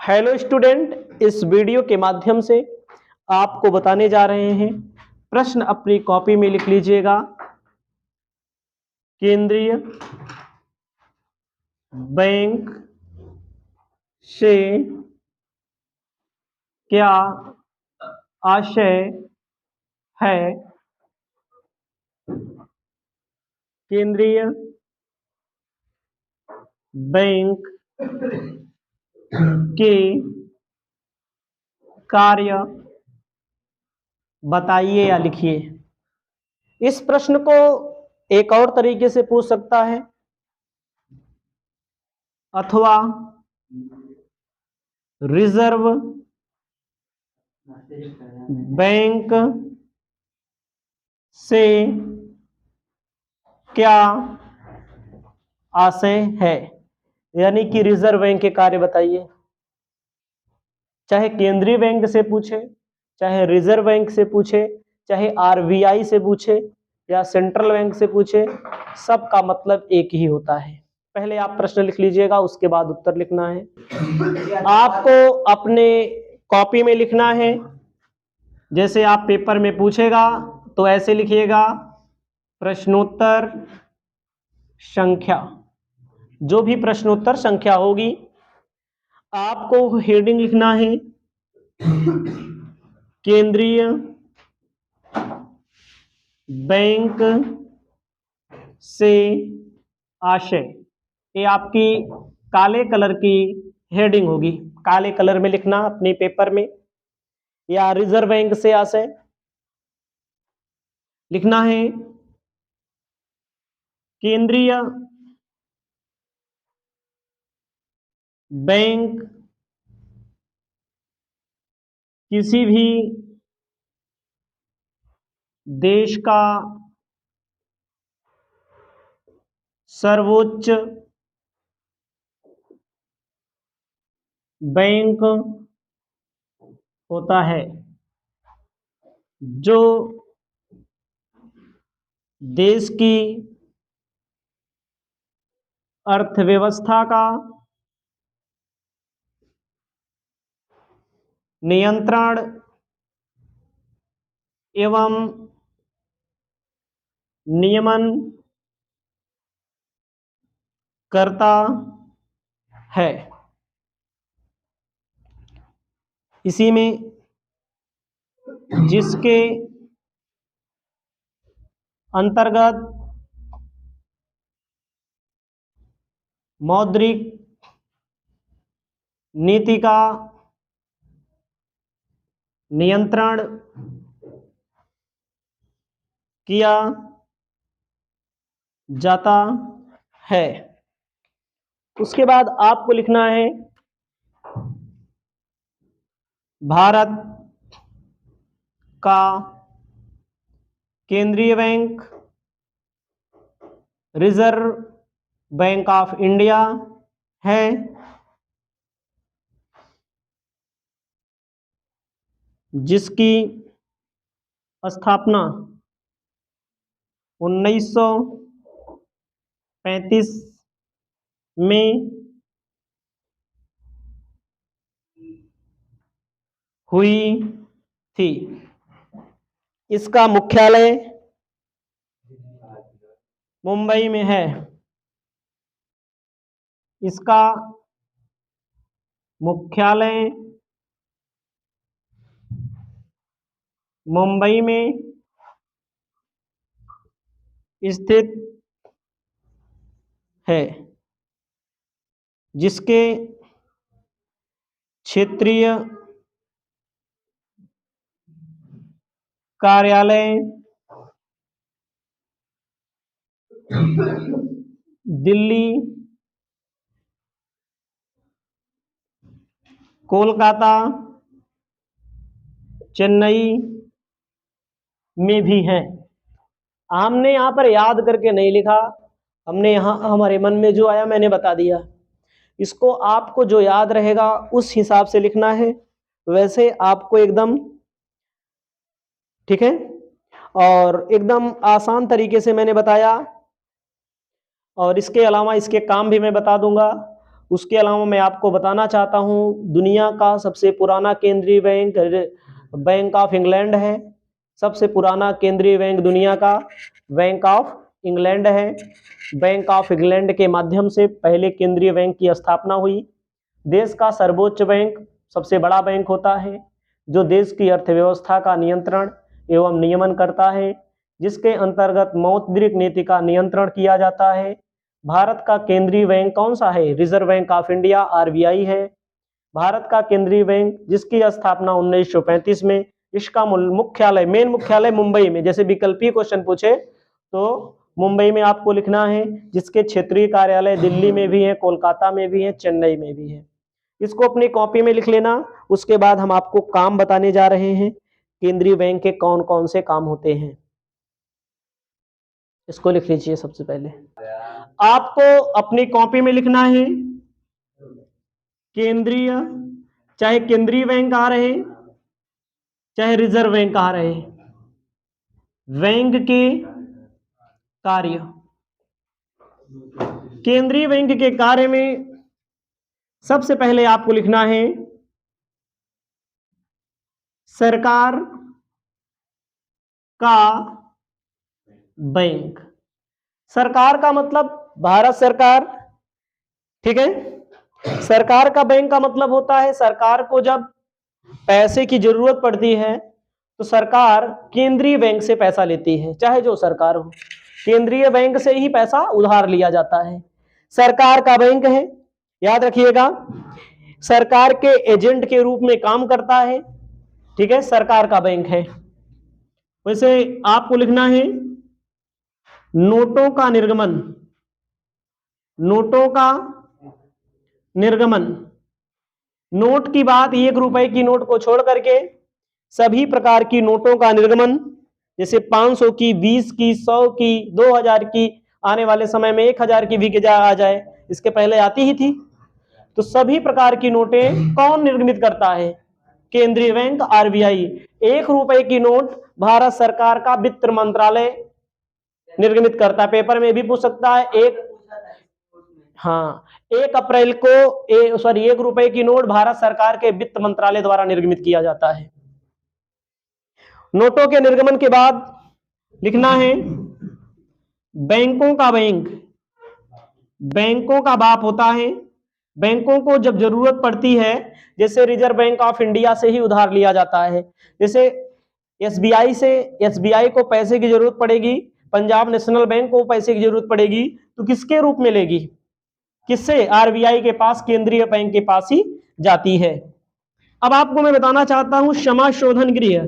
Hello student, इस video के माध्यम से आपको बताने जा रहे हैं। प्रश्न अपनी कॉपी में लिख लीजिएगा। केंद्रीय बैंक से क्या आशय है? केंद्रीय बैंक के कार्य बताइए या लिखिए। इस प्रश्न को एक और तरीके से पूछ सकता है, अथवा रिजर्व बैंक से क्या आशय है, यानी कि रिजर्व बैंक के कार्य बताइए। चाहे केंद्रीय बैंक से पूछे, चाहे रिजर्व बैंक से पूछे, चाहे आरबीआई से पूछे या सेंट्रल बैंक से पूछे, सबका मतलब एक ही होता है। पहले आप प्रश्न लिख लीजिएगा, उसके बाद उत्तर लिखना है। आपको अपने कॉपी में लिखना है। जैसे आप पेपर में पूछेगा तो ऐसे लिखिएगा, प्रश्नोत्तर संख्या। जो भी प्रश्नोत्तर संख्या होगी, आपको हेडिंग लिखना है केंद्रीय बैंक से आशय। ये आपकी काले कलर की हेडिंग होगी, काले कलर में लिखना अपने पेपर में। या रिजर्व बैंक से आशय लिखना है केंद्रीय बैंक किसी भी देश का सर्वोच्च बैंक होता है, जो देश की अर्थव्यवस्था का नियंत्रण एवं नियमन करता है। इसी में जिसके अंतर्गत मौद्रिक नीति का नियंत्रण किया जाता है। उसके बाद आपको लिखना है भारत का केंद्रीय bank reserve bank of India है, जिसकी स्थापना 1935 में हुई थी। इसका मुख्यालय मुंबई में है। इसका मुख्यालय मुंबई में स्थित है, जिसके क्षेत्रीय कार्यालय दिल्ली, कोलकाता, चेन्नई में भी है। हमने यहाँ पर याद करके नहीं लिखा, हमने यहाँ हमारे मन में जो आया मैंने बता दिया। इसको आपको जो याद रहेगा उस हिसाब से लिखना है, वैसे आपको एकदम ठीक है। और एकदम आसान तरीके से मैंने बताया, और इसके अलावा इसके काम भी मैं बता दूंगा। उसके अलावा मैं आपको बताना चाहता हूं दुनिया का सबसे पुराना केंद्रीय बैंक बैंक ऑफ इंग्लैंड है। सबसे पुराना केंद्रीय बैंक दुनिया का बैंक ऑफ इंग्लैंड है। बैंक ऑफ इंग्लैंड के माध्यम से पहले केंद्रीय बैंक की स्थापना हुई। देश का सर्वोच्च बैंक सबसे बड़ा बैंक होता है जो देश की अर्थव्यवस्था का नियंत्रण एवं नियमन करता है, जिसके अंतर्गत मौद्रिक नीति का नियंत्रण किया जाता है। भारत का केंद्रीय बैंक कौन सा है? Reserve bank of India RBI है भारत का केंद्रीय बैंक, जिसकी स्थापना 1935 में। इसका मुख्यालय मेन मुख्यालय मुंबई में, जैसे विकल्पीय क्वेश्चन पूछे तो मुंबई में आपको लिखना है, जिसके क्षेत्रीय कार्यालय दिल्ली में भी है, कोलकाता में भी है, चेन्नई में भी है। इसको अपनी कॉपी में लिख लेना। उसके बाद हम आपको काम बताने जा रहे हैं केंद्रीय बैंक के कौन कौन से काम होते हैं। इसको लिख लीजिए। सबसे पहले आपको अपनी कॉपी में लिखना है केंद्रीय, चाहे केंद्रीय बैंक आ रहे चाहे रिजर्व बैंक आ रहे, बैंक के कार्य। केंद्रीय बैंक के कार्य में सबसे पहले आपको लिखना है सरकार का बैंक। सरकार का मतलब भारत सरकार, ठीक है। सरकार का बैंक का मतलब होता है सरकार को जब पैसे की जरूरत पड़ती है तो सरकार केंद्रीय बैंक से पैसा लेती है, चाहे जो सरकार हो, केंद्रीय बैंक से ही पैसा उधार लिया जाता है। सरकार का बैंक है, याद रखिएगा, सरकार के एजेंट के रूप में काम करता है, ठीक है, सरकार का बैंक है। वैसे आपको लिखना है नोटों का निर्गमन। नोटों का निर्गमन, नोट की बात, 1 रुपए की नोट को छोड़ करके सभी प्रकार की नोटों का निर्गमन, जैसे 500 की, 20 की, 100 की, 2000 की, आने वाले समय में 1000 की भी आ जाए, इसके पहले आती ही थी। तो सभी प्रकार की नोटें कौन निर्गमित करता है? केंद्रीय बैंक आरबीआई। 1 रुपए की नोट भारत सरकार का वित्त मंत्रालय निर्गमित करता है। पेपर में भी पूछ सकता है। 1 अप्रैल को 1 रुपए की नोट भारत सरकार के वित्त मंत्रालय द्वारा निर्गमित किया जाता है। नोटों के निर्गमन के बाद लिखना है बैंकों का बैंक। बैंकों का बाप होता है। बैंकों को जब जरूरत पड़ती है, जैसे रिजर्व बैंक ऑफ इंडिया से ही उधार लिया जाता है, जैसे एसबीआई को पैसे की जरूरत पड़ेगी, पंजाब नेशनल बैंक को पैसे की जरूरत पड़ेगी, तो किसके रूप में लेगी? किससे? आरबीआई के पास, केंद्रीय बैंक के पास ही जाती है। अब आपको मैं बताना चाहता हूं क्षमा शोधन गृह,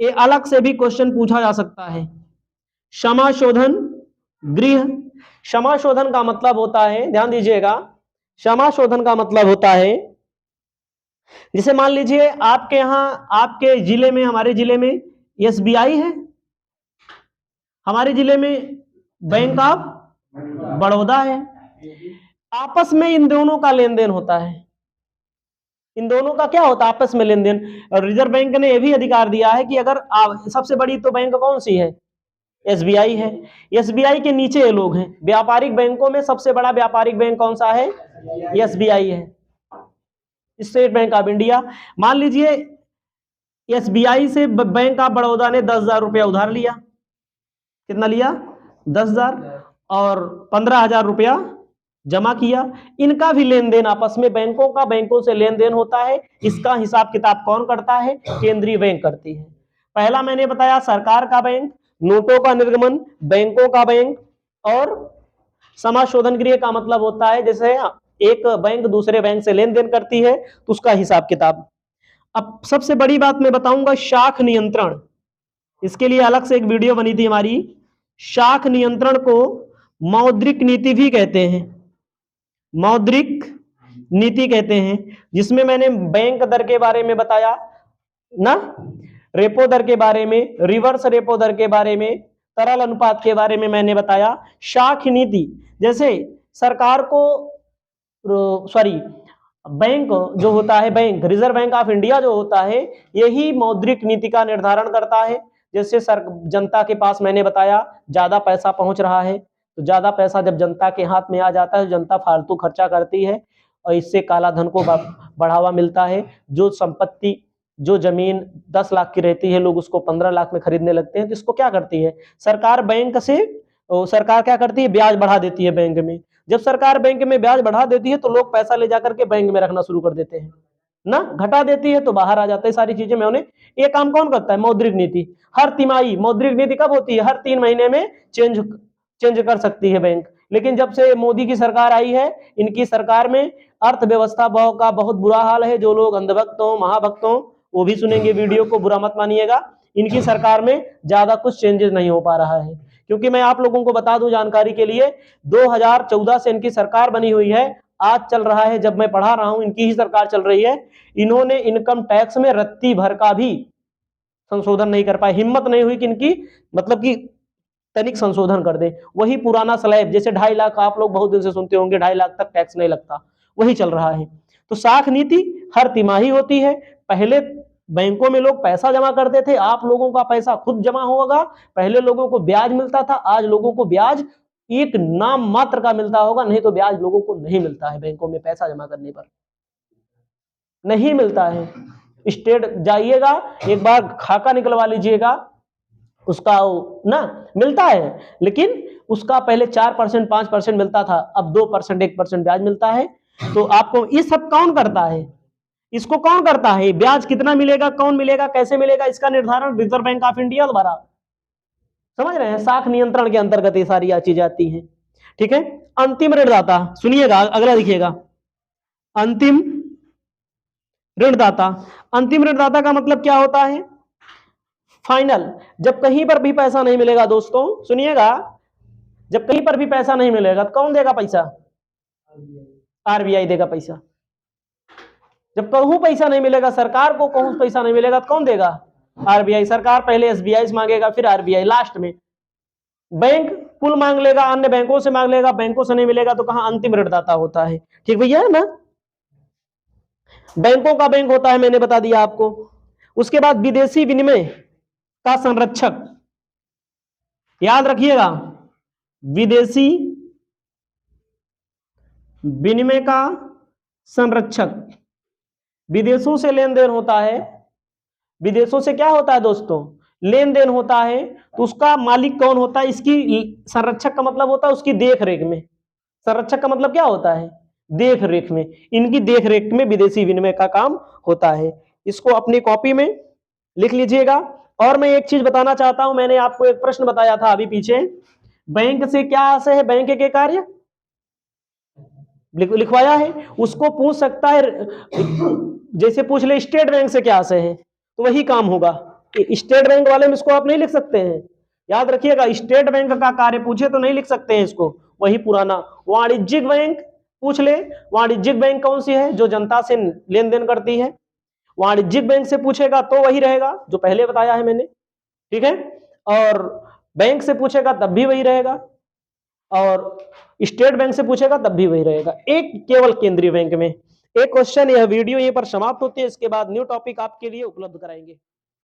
ये अलग से भी क्वेश्चन पूछा जा सकता है। क्षमा शोधन गृह, क्षमा शोधन का मतलब होता है, ध्यान दीजिएगा, क्षमा शोधन का मतलब होता है, जैसे मान लीजिए आपके यहां, आपके जिले में, हमारे जिले में एसबीआई है, हमारे जिले में बैंक ऑफ बड़ौदा है। आपस में इन दोनों का लेन देन होता है। इन दोनों का क्या होता है? आपस में लेन देन। रिजर्व बैंक ने यह भी अधिकार दिया है कि अगर सबसे बड़ी तो बैंक कौन सी है? एसबीआई है। एसबीआई के नीचे ये लोग हैं। व्यापारिक बैंकों में सबसे बड़ा व्यापारिक बैंक कौन सा है? एसबीआई है, स्टेट बैंक ऑफ इंडिया। मान लीजिए एसबीआई से बैंक ऑफ बड़ौदा ने 10,000 रुपया उधार लिया। कितना लिया? 10,000, और 15,000 रुपया जमा किया। इनका भी लेन देन आपस में, बैंकों का बैंकों से लेन देन होता है। इसका हिसाब किताब कौन करता है? केंद्रीय बैंक करती है। पहला मैंने बताया सरकार का बैंक, नोटों का निर्गमन, बैंकों का बैंक, और समाशोधन गृह का मतलब होता है जैसे एक बैंक दूसरे बैंक से लेन देन करती है तो उसका हिसाब किताब। अब सबसे बड़ी बात मैं बताऊंगा शाख नियंत्रण। इसके लिए अलग से एक वीडियो बनी थी हमारी। शाख नियंत्रण को मौद्रिक नीति भी कहते हैं, मौद्रिक नीति कहते हैं, जिसमें मैंने बैंक दर के बारे में बताया ना, रेपो दर के बारे में, रिवर्स रेपो दर के बारे में, तरल अनुपात के बारे में मैंने बताया। शाख नीति जैसे सरकार को, बैंक जो होता है, bank reserve bank of India जो होता है, यही मौद्रिक नीति का निर्धारण करता है। जैसे जनता के पास मैंने बताया ज्यादा पैसा पहुंच रहा है, तो ज्यादा पैसा जब जनता के हाथ में आ जाता है, जनता फालतू खर्चा करती है और इससे काला धन को बढ़ावा मिलता है। जो संपत्ति, जो जमीन 10 लाख की रहती है, लोग उसको 15 लाख में खरीदने लगते हैं। तो इसको क्या करती है सरकार, बैंक से सरकार क्या करती है, ब्याज बढ़ा देती है बैंक में। जब सरकार बैंक में ब्याज बढ़ा देती है तो लोग पैसा ले जाकर के बैंक में रखना शुरू कर देते हैं ना, घटा देती है तो बाहर आ जाते हैं सारी चीजें में। उन्हें ये काम कौन करता है, मौद्रिक नीति। हर तिमाही मौद्रिक नीति कब होती है, हर 3 महीने में चेंज कर सकती है बैंक। लेकिन जब से मोदी की सरकार आई है, इनकी सरकार में अर्थव्यवस्था का बहुत बुरा हाल है। जो लोग अंधभक्त हो, महाभक्त हो, वो भी सुनेंगे वीडियो को, बुरा मत मानिएगा। इनकी सरकार में ज्यादा कुछ चेंजेस नहीं हो पा रहा है, क्योंकि मैं आप लोगों को बता दूं जानकारी के लिए, 2014 से इनकी सरकार बनी हुई है। आज चल रहा है, जब मैं पढ़ा रहा हूं, इनकी ही सरकार चल रही है। इन्होंने इनकम टैक्स में रत्ती भर का भी संशोधन नहीं कर पाए। हिम्मत नहीं हुई कि इनकी मतलब कि तनिक संशोधन कर दे। वही पुराना स्लैब, जैसे 2.5 लाख आप लोग बहुत दिन से सुनते होंगे, 2.5 लाख तक टैक्स नहीं लगता, वही चल रहा है। तो साख नीति हर तिमाही होती है। पहले बैंकों में लोग पैसा जमा करते थे, आप लोगों का पैसा खुद जमा होगा। पहले लोगों को ब्याज मिलता था, आज लोगों को ब्याज एक नाम मात्र का मिलता होगा, नहीं तो ब्याज लोगों को नहीं मिलता है। बैंकों में पैसा जमा करने पर नहीं मिलता है। स्टेट जाइएगा, एक बार खाका निकलवा लीजिएगा उसका ना, मिलता है, लेकिन उसका पहले 4% 5% मिलता था, अब 2% 1% ब्याज मिलता है। तो आपको ये सब कौन करता है, इसको कौन करता है, ब्याज कितना मिलेगा, कौन मिलेगा, कैसे मिलेगा, इसका निर्धारण रिजर्व बैंक ऑफ इंडिया द्वारा, समझ रहे हैं, साख नियंत्रण के अंतर्गत ये सारी चीजें आती हैं। ठीक है। अंतिम ऋणदाता, सुनिएगा अगला लिखिएगा, अंतिम ऋणदाता। अंतिम ऋणदाता का मतलब क्या होता है, फाइनल। जब कहीं पर भी पैसा नहीं मिलेगा दोस्तों, सुनिएगा, जब कहीं पर भी पैसा नहीं मिलेगा तो कौन देगा पैसा, आरबीआई देगा पैसा। जब कहूं पैसा नहीं मिलेगा, सरकार को कहूं पैसा नहीं मिलेगा तो कौन देगा, आरबीआई। सरकार पहले एसबीआई से मांगेगा, फिर आरबीआई, लास्ट में बैंक कुल मांग लेगा, अन्य बैंकों से मांग लेगा, बैंकों से नहीं मिलेगा तो कहां, अंतिम ऋणदाता होता है। ठीक भैया है ना, बैंकों का बैंक होता है, मैंने बता दिया आपको। उसके बाद विदेशी विनिमय का संरक्षक, याद रखिएगा, विदेशी विनिमय का संरक्षक। विदेशों से लेन देन होता है, विदेशों से क्या होता है दोस्तों, लेन देन होता है, तो उसका मालिक कौन होता है, इसकी संरक्षक का मतलब होता है उसकी देख रेख में। संरक्षक का मतलब क्या होता है, देख रेख में, इनकी देख रेख में विदेशी विनिमय का काम होता है। इसको अपनी कॉपी में लिख लीजिएगा। और मैं एक चीज बताना चाहता हूं, मैंने आपको एक प्रश्न बताया था अभी पीछे, बैंक से क्या आशय है, बैंक के कार्य लिखवाया है, उसको पूछ सकता है। जैसे पूछ ले स्टेट बैंक से क्या आशय है, तो वही काम होगा। स्टेट बैंक वाले में इसको आप नहीं लिख सकते हैं, याद रखिएगा, स्टेट बैंक का कार्य पूछे तो नहीं लिख सकते हैं इसको, वही पुराना। वाणिज्यिक बैंक पूछ ले, वाणिज्यिक बैंक कौन सी है, जो जनता से लेन देन करती है, वाणिज्यिक बैंक से पूछेगा तो वही रहेगा जो पहले बताया है मैंने। ठीक है। और बैंक से पूछेगा तब भी वही रहेगा, और स्टेट बैंक से पूछेगा तब भी वही रहेगा, एक केवल केंद्रीय बैंक में। एक क्वेश्चन, यह वीडियो यहीं पर समाप्त होती है, इसके बाद न्यू टॉपिक आपके लिए उपलब्ध कराएंगे।